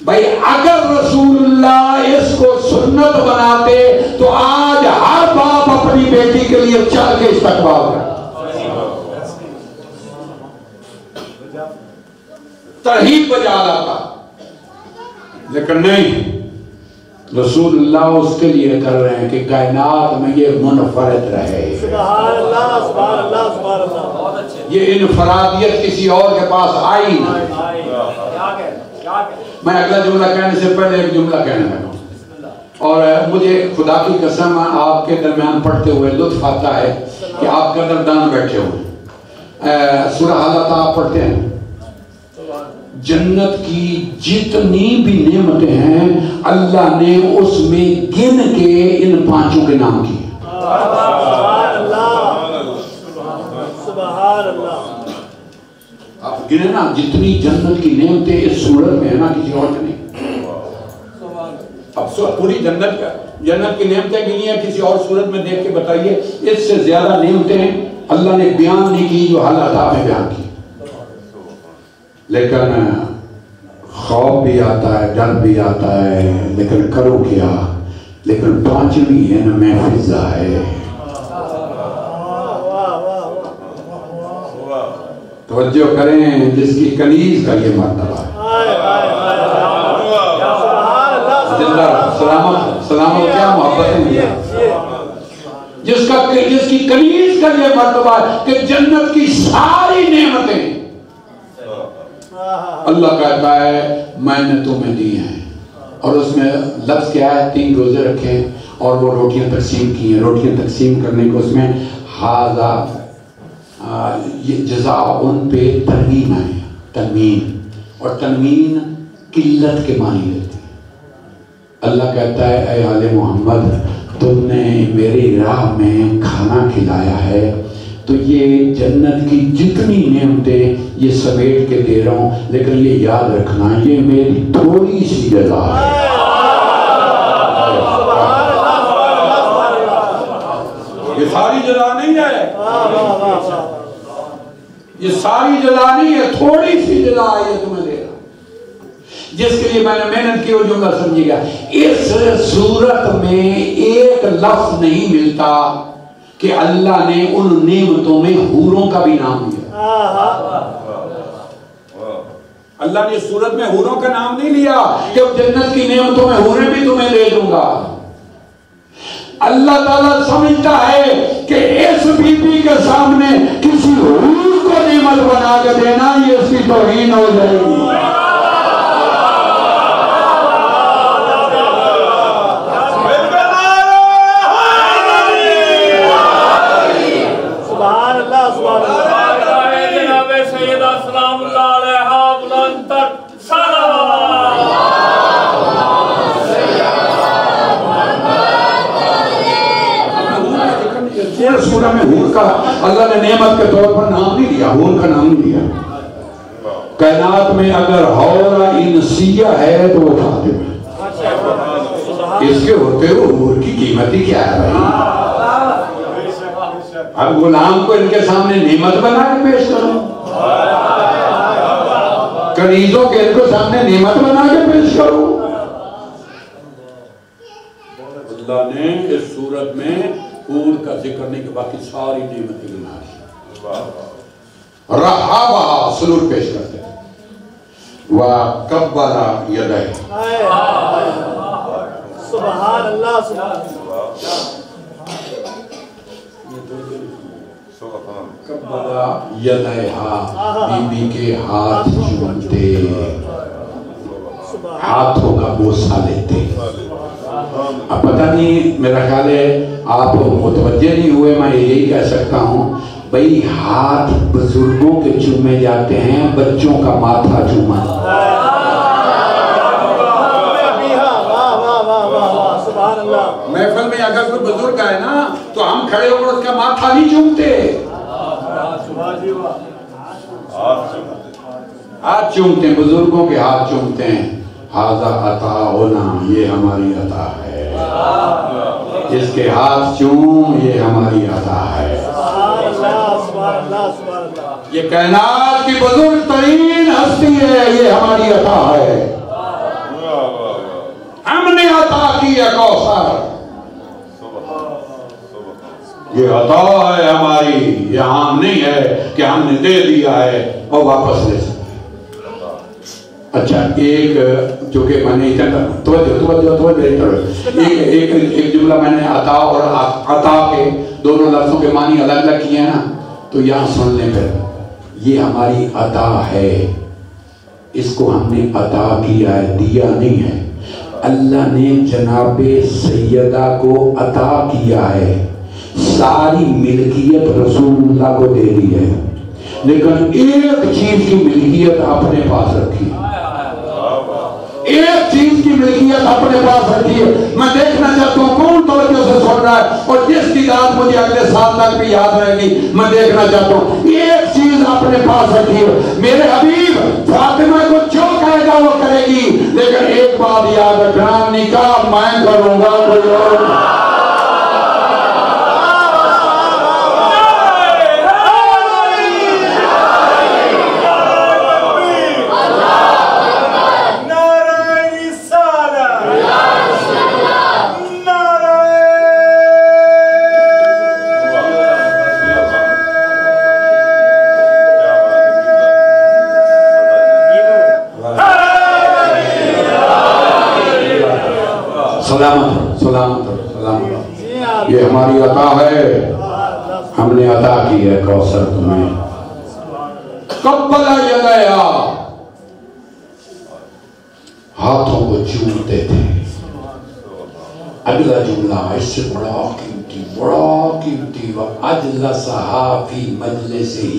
بھائی اگر رسول اللہ اس کو سنت بناتے تو آج ہر باپ اپنی بیٹی کے لیے چل کے استقبال کرتا ترہیب بجا لاتا لیکن نہیں رسول اللہ اس کے لیے کر رہے ہیں کہ کائنات میں یہ منفرد رہے سبحان اللہ سبحان اللہ سبحان اللہ یہ انفرادیت کسی اور کے پاس آئی نہیں میں اگلا جملہ کہنے سے پہلے ایک جملہ کہنے لگا اور مجھے خدا کی قسم آپ کے درمیان پڑھتے ہوئے لطف آتا ہے کہ آپ قدردان بیٹھے ہوئے سورہ حالات آپ پڑھتے ہیں جنت کی جتنی بھی نعمتیں ہیں اللہ نے اس میں گن کے ان پانچوں کے نام کیے سبحان اللہ سبحان اللہ آپ گنے نا جتنی جنت کی نعمتیں اس صورت میں ہے نا کسی اور میں نہیں اب پوری جنت کی نعمتیں گنی ہیں کسی اور صورت میں دیکھ کے بتائیے اس سے زیادہ نعمتیں اللہ نے بیان نہیں کی جو حالات میں بیان کی لیکن خوف بھی آتا ہے ڈر بھی آتا ہے لیکن کرو کیا لیکن پانچویں ہے نا محفظہ ہے توجہ کریں جس کی کنیز کا یہ مرتبہ ہے سلامت کیا محبت جس کی کنیز کا یہ مرتبہ ہے کہ جنت کی ساری نعمتیں اللہ کہتا ہے میں نے تمہیں دی ہیں اور اس میں لفظ کیا ہے 3 روزے رکھے اور وہ روٹیاں تقسیم کی ہیں روٹیاں تقسیم کرنے کو اس میں ہاذا یہ جزا ان پہ تنوین ہے تنوین اور تنوین قلت کے معنی لیتی ہے اللہ کہتا ہے اے آل محمد تم نے میری راہ میں کھانا کھلایا ہے تو یہ جنت کی جتنی نعمتیں یہ سمیٹ کے دے رہا ہوں لیکن یہ یاد رکھنا یہ میری تھوڑی سی جزا ہے یہ ساری جزا نہیں ہے یہ ساری جزا نہیں ہے تھوڑی سی جزا ہے یہ تمہیں دے رہا جس کے لیے میں نے محنت کی وہ جملہ سمجھے گا اس صورت میں ایک لفظ نہیں ملتا کہ اللہ نے ان نعمتوں میں حوروں کا بھی نام لیا اللہ نے صورت میں حوروں کا نام نہیں لیا کہ جنت کی نعمتوں میں حوریں بھی تمہیں دے دوں گا اللہ تعالیٰ سمجھتا ہے کہ اس بی بی کے سامنے کسی حور کو نعمت بنا کے دینا یہ اس کی توہین ہو جائے گی سورہ میں حور کا اللہ نے نعمت کے طور پر نام نہیں لیا حور کا نام نہیں لیا کائنات میں اگر حورہ انسیہ ہے تو وہ فاطمہ ہے اس کے ہوتے ہوئے حور کی قیمتی کیا ہے بھائی اب غلام کو ان کے سامنے نعمت بنا کے پیش کروں، کنیزوں کے ان کو سامنے نعمت بنا کے پیش کروں؟ اللہ نے اس صورت میں حور کا ذکر نہیں کہ باقی ساری نعمتیں گنا دی۔ رحابہ سرور پیش کرتے ہیں، وَقَبَّلَ يَدَيْهِ، سبحان اللہ سبحان اللہ، قبلہ یدیہا، بی بی کے ہاتھ چومتے، ہاتھوں کا بوسہ لیتے۔ اب پتہ نہیں، میرا خیال ہے آپ متوجہ نہیں ہوئے، میں یہی کہہ سکتا ہوں بھئی ہاتھ بزرگوں کے چومے جاتے ہیں، بچوں کا ماتھا چوما۔ محفل میں اگر کوئی بزرگ آئے نا تو ہم کھڑے ہو کر اس کا ماتھا نہیں چومتے، ہاتھ چومتے ہیں، بزرگوں کے ہاتھ چومتے ہیں۔ ھذا عطاؤنا، یہ ہماری عطا ہے، اس کے ہاتھ چوم، یہ ہماری عطا ہے۔ یہ کائنات کی بزرگ ترین ہستی ہے، یہ ہماری عطا ہے، ہم نے عطا کی ہے کوثر، یہ عطا ہے ہماری، یہ عام نہیں ہے کہ ہم نے دے دیا ہے اور واپس لے سکتے۔ اچھا ایک جو کہ میں نے ایک جملہ میں نے عطا اور عطا کے دونوں لفظوں کے معنی الگ الگ کیے ہیں نا، تو یہاں سن لیں پھر، یہ ہماری عطا ہے، اس کو ہم نے عطا کیا ہے، دیا نہیں ہے۔ اللہ نے جناب سیدہ کو عطا کیا ہے، ساری ملکیت رسول اللہ کو دے دی ہے، لیکن ایک چیز کی ملکیت اپنے پاس رکھی، ایک چیز کی ملکیت اپنے پاس رکھی ہے۔ میں دیکھنا چاہتا ہوں کون توجہ سے سن رہا ہے، اور جس کی بات مجھے اگلے سال تک بھی یاد رہے گی، میں دیکھنا چاہتا ہوں ایک چیز اپنے پاس رکھی ہے۔ میرے حبیب فاطمہ کو جو کہے گا وہ کرے گی، لیکن ایک بات یاد رکھنا، نکاح میں کروں گا، کوئی اور سلامت، یہ ہماری عطا ہے، ہم نے عطا کی ہے کوثر تمہیں۔ قبل یدیہا، ہاتھوں کو چومتے تھے۔ اگلا جملہ اس سے بڑا قیمتی وَأَجْلَسَهَا فِي مَجْلِسِهِ،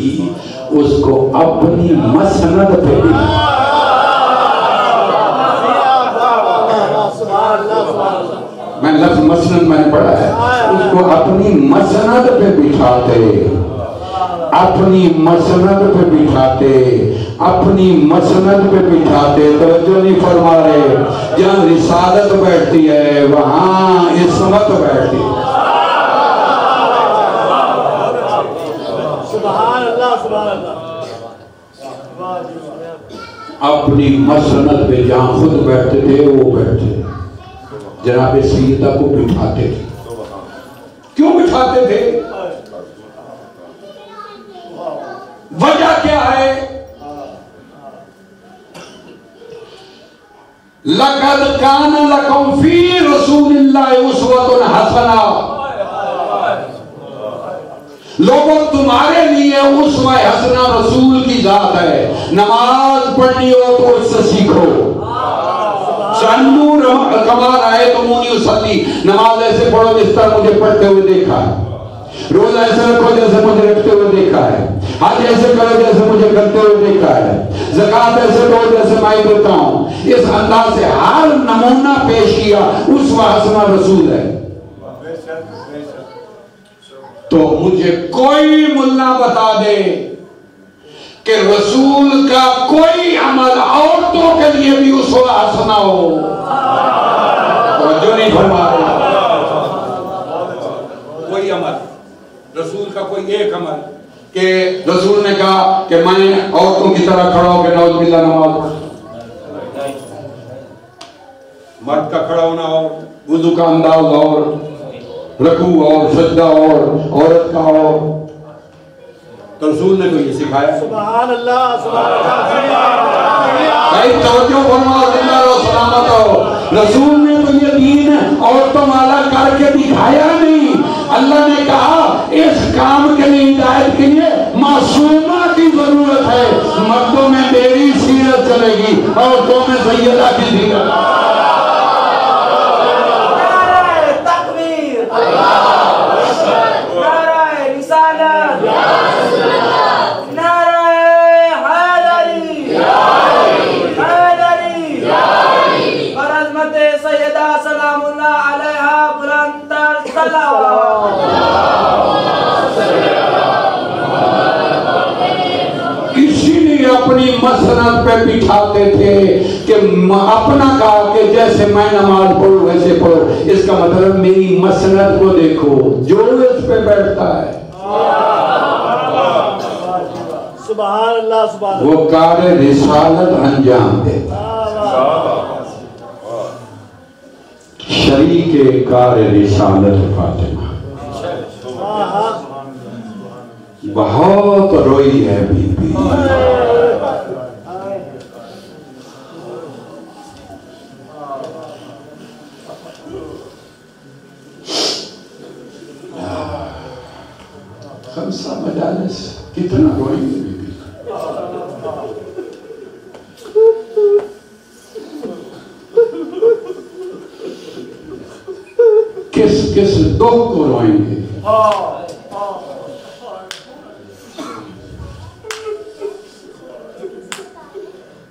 اس کو اپنی مسند پہ بھی، میں لفظ مسند میں نے پڑھا ہے، اس کو اپنی مسند پہ بٹھاتے، اپنی مسند پہ بٹھاتے، اپنی مسند پہ بٹھاتے۔ توجہ نہیں فرما رہے، جہاں رسالت بیٹھتی ہے وہاں عصمت بیٹھتی ہے۔ سبحان اللہ سبحان اللہ، اپنی مسند پہ جہاں خود بیٹھتے تھے وہ بیٹھتے، جناب سیدہ کو بٹھاتے تھے۔ کیوں بٹھاتے تھے؟ وجہ کیا ہے؟ لَقَدْ كَانَ لَكُمْ فِي رَسُولِ اللَّهِ أُسْوَةٌ حَسَنَةٌ، لوگوں تمہارے لیے اسوہ حسنہ رسول کی ذات ہے۔ نماز پڑھنی ہو تو اس سے سیکھو، سنور کما رہے تمونی اصلی، نماز ایسے پڑھو جس طرح مجھے پڑھتے ہوئے دیکھا ہے، روز ایسے رکھو جیسے مجھے رکھتے ہوئے دیکھا ہے، حج ایسے کرو جیسے مجھے کرتے ہوئے دیکھا ہے، زکوٰۃ ایسے دو جیسے میں دیتا ہوں۔ اس انداز سے ہر نمونہ پیش کیا، اسوہ حسنہ رسول ہے۔ تو مجھے کوئی ملا بتا دے کہ رسول کا کوئی عمل عورتوں کے لیے بھی اسوہ حسنہ ہو، توجہ نہیں فرما رہے، کوئی عمل رسول کا کوئی ایک عمل کہ رسول نے کہا کہ میں عورتوں کی طرح کھڑا ہو کے نعوذ باللہ نماز پڑھتا ہوں. مرد کا کھڑا ہونا اور وضو کا انداز اور رکوع اور سجدہ اور عورت کا اور تو رسول نے تو یہ سکھایا. سبحان اللہ سبحان اللہ. توجہ فرماؤ زندہ رہو سلامت رہو. رسول نے تو یہ دین عورتوں والا کر کے دکھایا نہیں. اللہ نے کہا اس کام کے لیے ہدایت کے لیے معصومہ کی ضرورت ہے. مردوں میں میری سیرت چلے گی عورتوں میں سیدہ کی سیرت. اسی لیے اپنی مسند پہ بٹھاتے تھے کہ اپنا کہا کہ جیسے میں نماز پڑھوں ویسے پڑھو. اس کا مطلب میری مسند کو دیکھو جو اس پہ بیٹھتا ہے سبحان اللہ سبحان اللہ وہ کار رسالت انجام دیتا. شریک کار رسالت فاطمہ بہت روئی ہے بی بی. خمسہ مجالس کتنا روئیں گے بی بی. کس کس دکھ کو روئیں گے.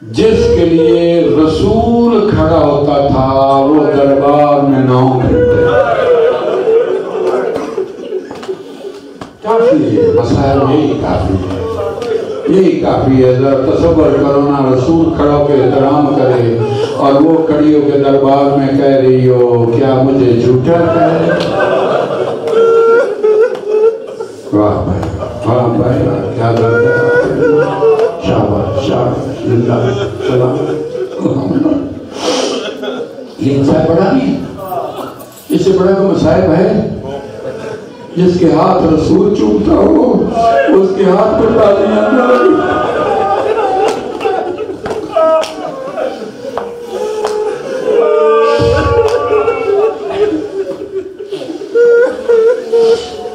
جس کے لیے رسول کھڑا ہوتا تھا وہ دربار میں نہ پھرتے. کافی ہے مسائل یہی کافی ہے یہی کافی ہے. ذرا تصور کرو نا رسول کھڑا ہو کے احترام کرے اور وہ کھڑی ہو کے دربار میں کہہ رہی ہو کیا مجھے جھوٹا کہے. واہ بھائی واہ بھائی کیا درد ہے. شاباش شاباش زندہ سلام. یہ مسائب بڑا نہیں اس سے بڑا کوئی مسائب ہے. جس کے ہاتھ رسول چومتا ہو اس کے ہاتھ پر تالیاں نہ لگی.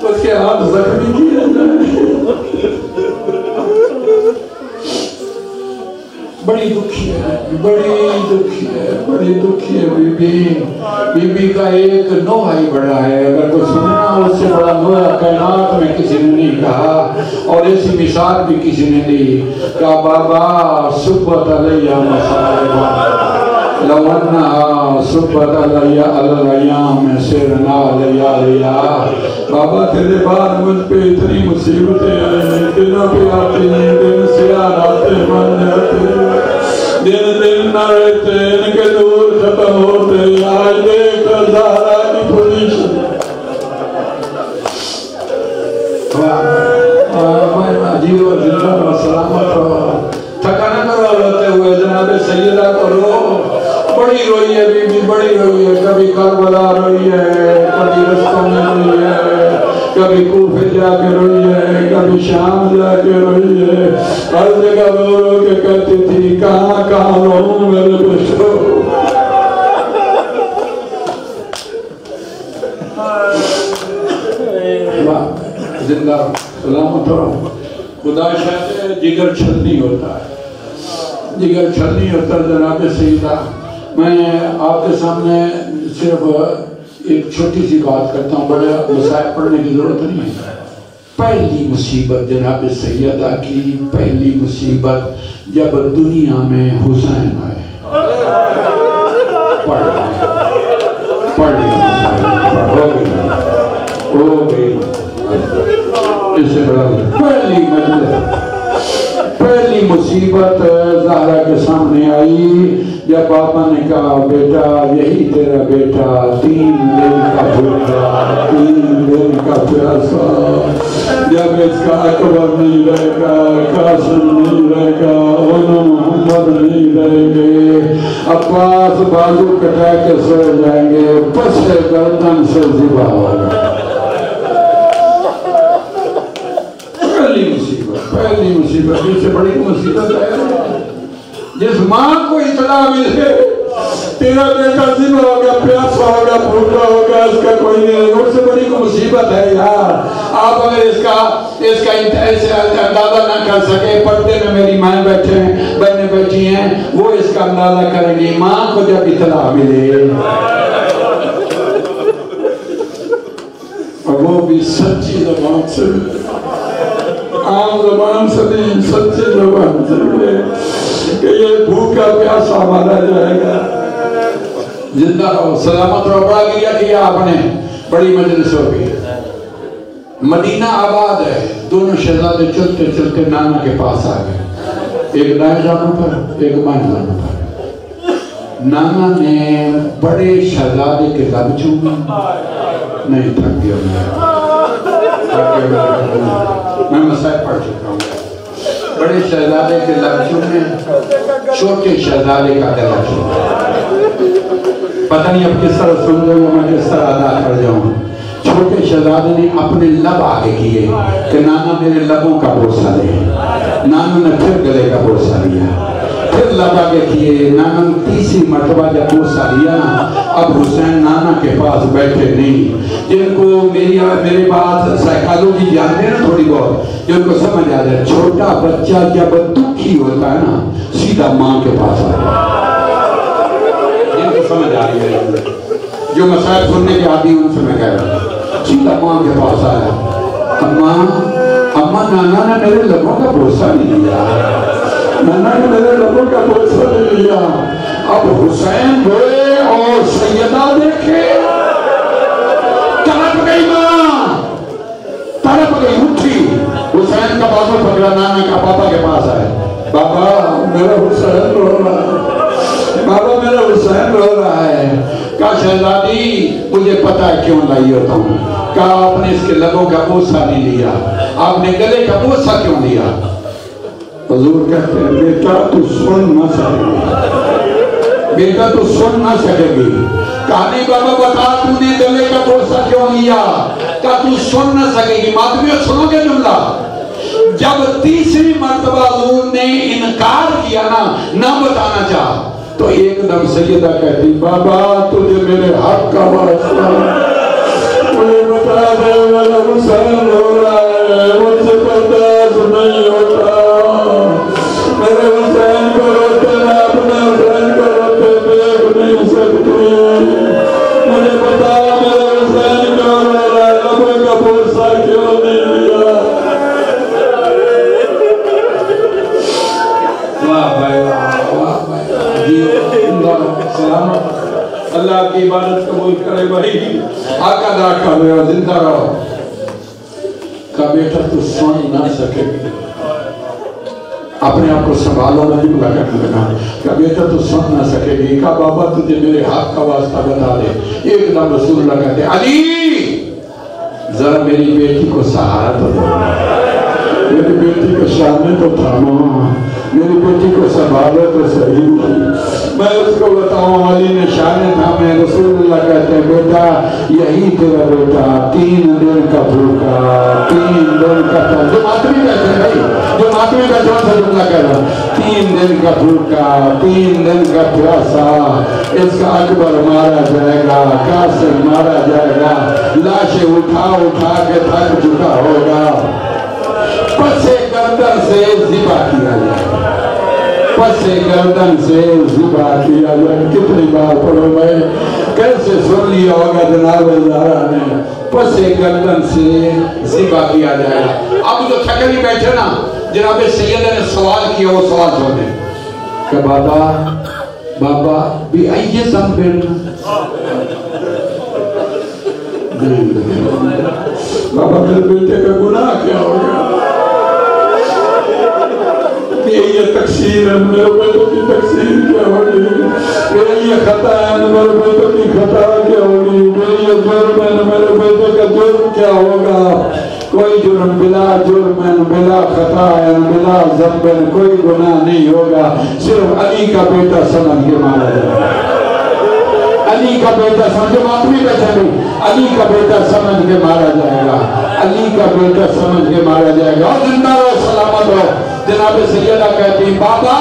اس کے ہاتھ زخمی کیے جائیں. بڑی دکھی ہے بڑی دکھی ہے بی بی کا ایک نوحہ ہی بڑا ہے. اگر کوئی سننا اس سے بڑا نوحہ کائنات میں کسی نے نہیں کہا اور ایسی مثال بھی کسی نے دی. کہا بابا صبت علیہ مصائبہ لو انہا صبت علیہ الایام سرنا علیہ. بابا تیرے بعد مجھ پہ اتنی مصیبتیں آئی ہیں دنوں پہ آتی ہیں دن سیاہ آتے من جاتے دن نہ رہتے ان کے دور ختم ہوتے. آج دیکھ زہرا کی پوزیشن عجیب و زندہ و سلامت رہو. تھکا نہ کرو روتے ہوئے جناب سیدہ کو رو. بڑی روئی ہے بی بی بڑی روئی ہے. کبھی کربلا روئی ہے کبھی رستہ میں روئی ہے کبھی کوفے جا کے روئی ہے کبھی شام جا کے روئی ہے. ہر جگہ رو رو کے کہتی تھی کہاں کہاں رہوں میرے بچوں. زندہ سلامت رہو. خدا شاید جگر چھلنی ہوتا ہے جگر چھلنی ہوتا ہے. جناب سیدہ میں آپ کے سامنے صرف ایک چھوٹی سی بات کرتا ہوں. بڑے مسائل پڑھنے کی ضرورت نہیں ہے. پہلی مصیبت جناب سیدہ کی پہلی مصیبت جب دنیا میں حسین آئے. پڑھ ہو گئی اس سے بڑا پہلی مجلس پہلی مصیبت زہرا کے سامنے آئی جب بابا نے کہا بیٹا یہی تیرا بیٹا 3 دن کا بھوکا 3 دن کا پیاسا جب اس کا اکبر نہیں رہے گا قاسم نہیں رہے گا محمد نہیں رہے گے عباس بازو کٹا کے سو جائیں گے پس گردن سے ذبح ہوگا پہلی مصیبت جس سے بڑی مصیبت ہے جس ماں کو اطلاع ملے تیرا بیٹا ذبح ہوگا پیاسا ہوگا بھوکا ہوگا اس کا کوئی نہیں ہے اس سے بڑی مصیبت ہے یار آپ اگر اس کا ایسے اندازہ نہ کر سکے پردے میں میری مائیں بیٹھے ہیں بہنیں بیٹھی ہیں وہ اس کا اندازہ کریں گی ماں کو جب اطلاع ملے اور وہ بھی سچی زبان سے عام زبان سے نہیں سچی زبان سے کہ یہ بھوکا پیاسا مارا جائے گا زندہ رہو سلامت رہو بڑا گریا کیا آپ نے بڑی مجلس ہو گئی مدینہ آباد ہے دونوں شہزادے چلتے چلتے نانا کے پاس آ گئے ایک دائیں جانوں پر ایک بائیں جانوں پر نانا نے بڑے شہزادے کے لب چومے نہیں تھک گیا میں مسائل پڑھ چکا ہوں بڑے شہزادے کے لب چومے چھوٹے شہزادے کا دل چومے پتہ نہیں اب کس طرح سن لوں میں کس طرح ادا کر جاؤں چھوٹے شہزادے نے اپنے لب آگے کیے کہ نانا میرے لبوں کا بوسہ لے نانا نے پھر گلے کا بوسہ لیا پھر لب آگے کیے نانا نے تیسری مرتبہ جب بوسہ لیا اب حسین نانا کے پاس بیٹھے نہیں جن کو میرے بات سائیکالوجی جانتے ہیں تھوڑی بہت جن کو سمجھ آ جائے چھوٹا بچہ جب دکھی ہوتا ہے نا سیدھا ماں کے پاس آتا ہے جن کو سمجھ آ رہی ہے جو مسائل سننے کے عادی ان سے میں کہہ رہا ہوں سیدھا ماں کے پاس آیا اماں نانا نے میرے لبوں کا بوسہ نہیں لیا نانا نے میرے لبوں کا بوسہ نہیں لیا اب حسین ہوئے اور سیدہ دیکھے تڑپ گئی ماں تڑپ گئی اٹھی حسین کا بازو پکڑا نانا کا پاپا کے پاس آئے بابا میرا حسین رو رہا ہے بابا میرا حسین رو رہا ہے کہا شہزادی مجھے پتا ہے کیوں لائی ہوتا ہوں کہا آپ نے اس کے لبوں کا بوسہ نہیں لیا آپ نے گلے کا بوسہ کیوں لیا حضور کہتے ہیں بیٹا تو سن نہ سکے گی بیٹا تو سن نہ سکے گی کہا نہیں بابا بتا تو نے گلے کا بوسہ کیوں لیا کہا تو سن نہ سکے گی ماتمیوں سنو گے جملہ جب تیسری مرتبہ حضور نے انکار کیا نہ بتانا چاہا تو ایک دم سیدہ کہتی بابا تجھے میرے حق کا واسطہ مجھے بتا دے میرا حسین ہو رہا ہے مجھ سے برداشت نہیں ہوتا میرے حسین کو روتے میں اپنے حسین کو روتے دیکھ نہیں سکتی مجھے بتا میرے حسین کیوں رو رہا ہے لبوں کا بوسہ کیوں نہیں لیا واہ بھائی واہ سلامت اللہ کی عبادت قبول کرے بھائی آقا دا کر رہے ہو زندہ رہو کہا بیٹا تو سن نہ سکے گی اپنے آپ کو سنبھالو نہ جملہ کرنے لگا کہا بیٹا تو سن نہ سکے گی کہا بابا تجھے میرے حق کا واسطہ بتا دے ایک دم رسول اللہ کہتے علی ذرا میری بیٹی کو سہارا تو دے میری بیٹی کو شامنے تو تھامو میری بیٹی کو سنبھالو تو صحیح میں اس کو بتاؤں علی نے شانے تھامے رسول اللہ کہتے ہیں بیٹا یہی تیرا بیٹا 3 دن کا بھوکا 3 دن کا تھا جو ماتمی کہتے ہیں بھائی جو ماتمی کا جون سا جملہ کہہ رہا 3 دن کا بھوکا 3 دن کا پیاسا اس کا اکبر مارا جائے گا قاسم مارا جائے گا لاشیں اٹھا کے تھک چکا ہوگا پس گردن سے ذبح کیا جائے پس گردن سے ذبح کیا جائے کتنی بار پڑھو میں کیسے سن لیا ہوگا جناب زہرا نے پس گردن سے ذبح کیا جائے اب جو تھکے بھی بیٹھے نا جناب سیدہ نے سوال کیا وہ سوال سنے کہ بابا بھی آئیے ذنب بابا میرے بیٹے کا گناہ کیا ہو گیا میرے بیٹوں کی تقصیر کیا ہوگی؟ میری یہ خطا ہے میرے بیٹوں کی خطا کیا ہوگی؟ میری یہ جرم ہے میرے بیٹے کا جرم کیا ہوگا؟ کوئی جرم بلا جرم بلا خطا بلا ذنب کوئی گناہ نہیں ہوگا، صرف علی کا بیٹا سمجھ کے مارا جائے، علی کا بیٹا سمجھ آدمی بیٹھا نہیں، علی کا بیٹا سمجھ کے مارا جائے گا، علی کا بیٹا سمجھ کے مارا جائے گا۔ اور زندہ رہو سلامت ہو۔ جناب سیدہ کہتی بابا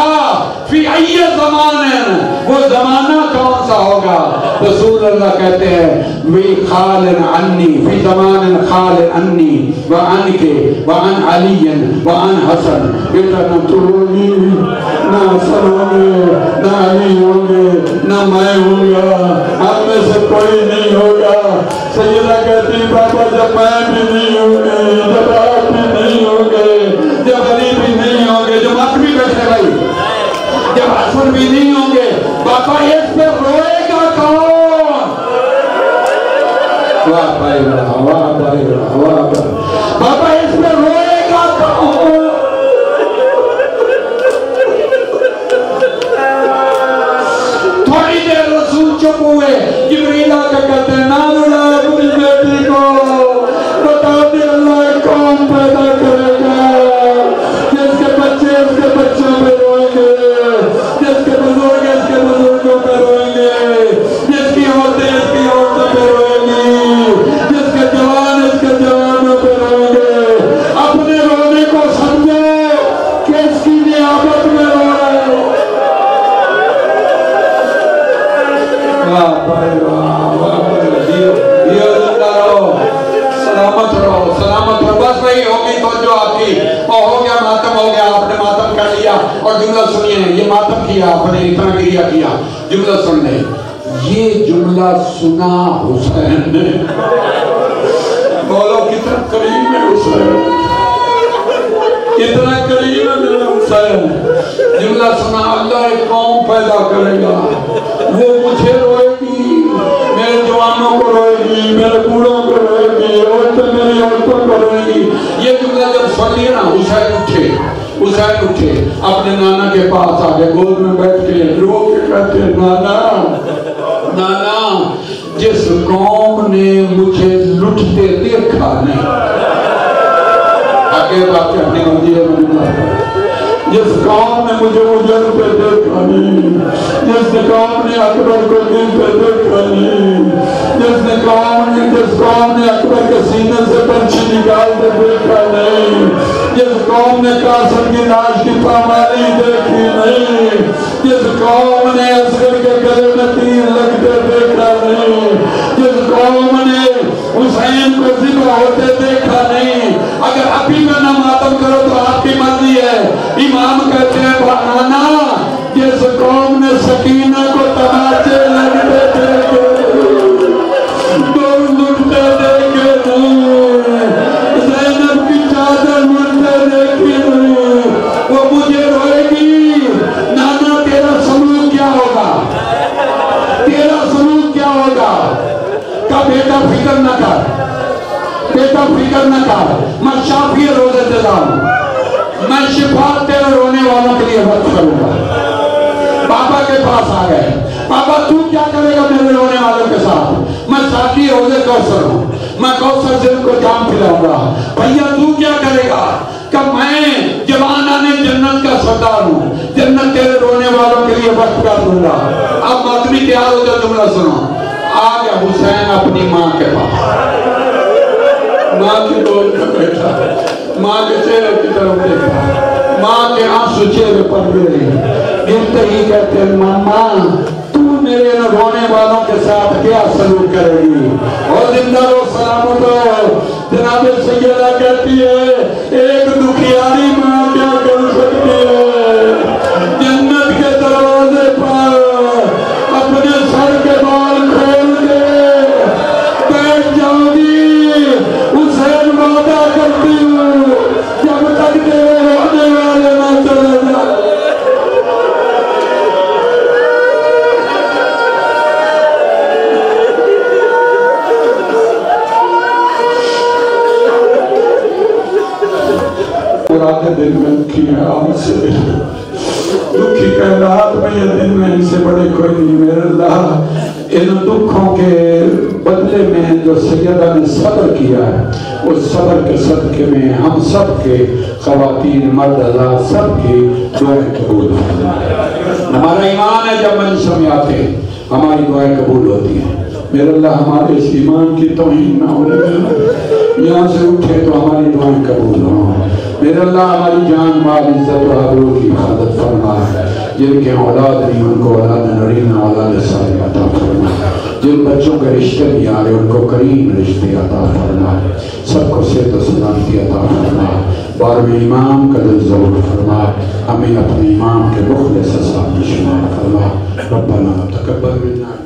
فی ای زمان، وہ زمانہ کون سا ہوگا؟ رسول اللہ کہتے ہیں وی خال عنی فی زمان خال عنی وعنک وعن علی وعن حسن، بیٹا نہ تو ہوگی نہ حسن ہوں گے نہ علی ہوں گے نہ میں ہوں گا، ہم میں سے کوئی نہیں ہوگا۔ سیدہ کہتی بابا جب میں بھی نہیں ہوں گے، جب آپ بھی نہیں ہوں گے، جب علی بھی نہیں ہوں گے، جب آپ بھی بیٹھے بھائی، جب حسن بھی نہیں ہوں گے، بابا اس پہ روئے گا کون؟ واہ بھائی واہ، واہ بھائی واہ، واہ بھائی، بابا اس پہ روئے گا کون؟ تھوڑی دیر رسول چپ ہوئے، جبریل آ کے کہتے ہیں نانا اپنی بیٹی کو بتا دے اللہ کون پیدا کرے گا جس کے بچے اس کے بچوں پہ روئیں گے، جس کے بزرگ اس کے بزرگوں پہ روئیں گے، جس کی عورتیں اس کی عورتوں پہ روئیں گی، جس کے جوان اس کے جوانوں پہ روئیں گے۔ اپنے رونے کو سمجھے کہ اس کی نیابت میں رو رہے ہو۔ واہ بھائی واہ، واہ بھائی، یہ زندہ رہو، سلامت رہو، سلامت رہو۔ بس بھائی ہوگی تو جو آپ کی ہو گیا، ماتم ہو گیا، آپ نے ماتم کر لیا۔ اور جملہ سنیے، یہ ماتم کیا آپ نے، اتنا گریہ کیا، جملہ سن لیں۔ یہ جملہ سنا حسین نے، بولو کتنا قریب ہے حسین، کتنا قریب ہے میرا حسین۔ جملہ سنا اللہ ایک قوم پیدا کرے گا، وہ مجھے روئے گی، میرے جوانوں کو روئے گی، میرے بوڑھوں کو روئے گی، عورتیں میری عورتوں کو روئے گی۔ یہ جملہ جب سن لیا نا، حسین اٹھے، حسین اٹھے، اپنے نانا کے پاس آگے گود میں بیٹھ کے رو کے کہتے ہیں نانا، نانا جس قوم نے مجھے لٹتے دیکھا نہیں، آگے بات کرنے ہوتی ہے جس قوم نے مجھے اجڑ پہ دیکھا نہیں، جس قوم نے اکبر کو دل پہ دیکھا نہیں، جس قوم نے اکبر کے سینے سے پنچھی نکال کے دیکھا نہیں، جس قوم نے قاسم کی لاش کی پامالی دیکھی نہیں، جس قوم نے اصغر کے گلے میں تیر لگتے دیکھا نہیں، جس قوم نے حسین کو ذبح ہوتے دیکھا نہیں۔ اگر ابھی میں نہ ماتم کرو تو آپ کی مرضی ہے۔ امام کہتے ہیں نانا جس قوم نے سکینہ کو تماچے لگتے دیکھے دور لٹتے دیکھے نہیں، زینب کی چادر مڑتے دیکھے نہیں، وہ مجھے روئے گی۔ نانا تیرا سلوک کیا ہوگا، تیرا سلوک کیا ہوگا؟ کہ بیٹا فکر نہ کر، بیٹا فکر نہ کر، میں شافی روزے دے ہوں، میں شفاعت تیرے رونے والوں کے لیے وقت کروں گا۔ بابا کے پاس آ گئے، بابا تو کیا کرے گا میرے رونے والوں کے ساتھ؟ میں ساقی روزے کوثر ہوں، میں کوثر سے ان کو جام پلاؤں گا۔ بھیا تو کیا کرے گا؟ کہ میں جوانان جنت کا سردار ہوں، جنت تیرے رونے والوں کے لیے وقت کر دوں گا۔ اب ماتمی تیار ہو جائے، جملہ سنو۔ آ گیا حسین اپنی ماں کے پاس، ماں کی گود میں بیٹھا، ماں کے چہرے کی طرف دیکھا، ماں کے آنسو چہرے پر گرے، گرتے ہی کہتے ہیں ماما تو میرے رونے والوں کے ساتھ کیا سلوک کرے گی؟ اور زندہ رو سلامت ہو۔ جناب سیدہ کہتی ہے ایک دکھیاری ماں کیا کر سکتی ہے؟ جنت کے دروازے پر اپنے سر کے بال کھول کے بیٹھ جاؤ گی، حسین وعدہ کرتی ہوں جب تک تیرے رونے والے نہ چلے جائے۔ مراد دل میں کی ہے آپ سے دکھی کائنات میں یہ دن میں ان سے بڑے کوئی نہیں میرے اللہ ان دکھوں کے بدلے میں جو سیدہ نے صبر کیا ہے اس صبر کے صدقے میں ہم سب کے خواتین مرد اللہ سب کی دعائیں قبول ہوتی ہیں ہمارا ایمان ہے جب منشا میں آتے ہماری دعائیں قبول ہوتی ہیں میرے اللہ ہمارے اس ایمان کی توہین نہ ہو رہے یہاں سے اٹھے تو ہماری دعائیں قبول ہوں میرے اللہ ہماری جان مال عزت و آبرو کی حفاظت فرما جن کے اولاد نہیں ان کو اولاد نرینہ اولاد صالح عطا فرما جن بچوں کے رشتے نہیں آ رہے ان کو کریم رشتے عطا فرما سب کو صحت و سلامتی عطا فرما بارہویں امام کا دل ظہور فرما ہمیں اپنے امام کے مخلص اصحاب میں شمار فرما ربنا تقبل منا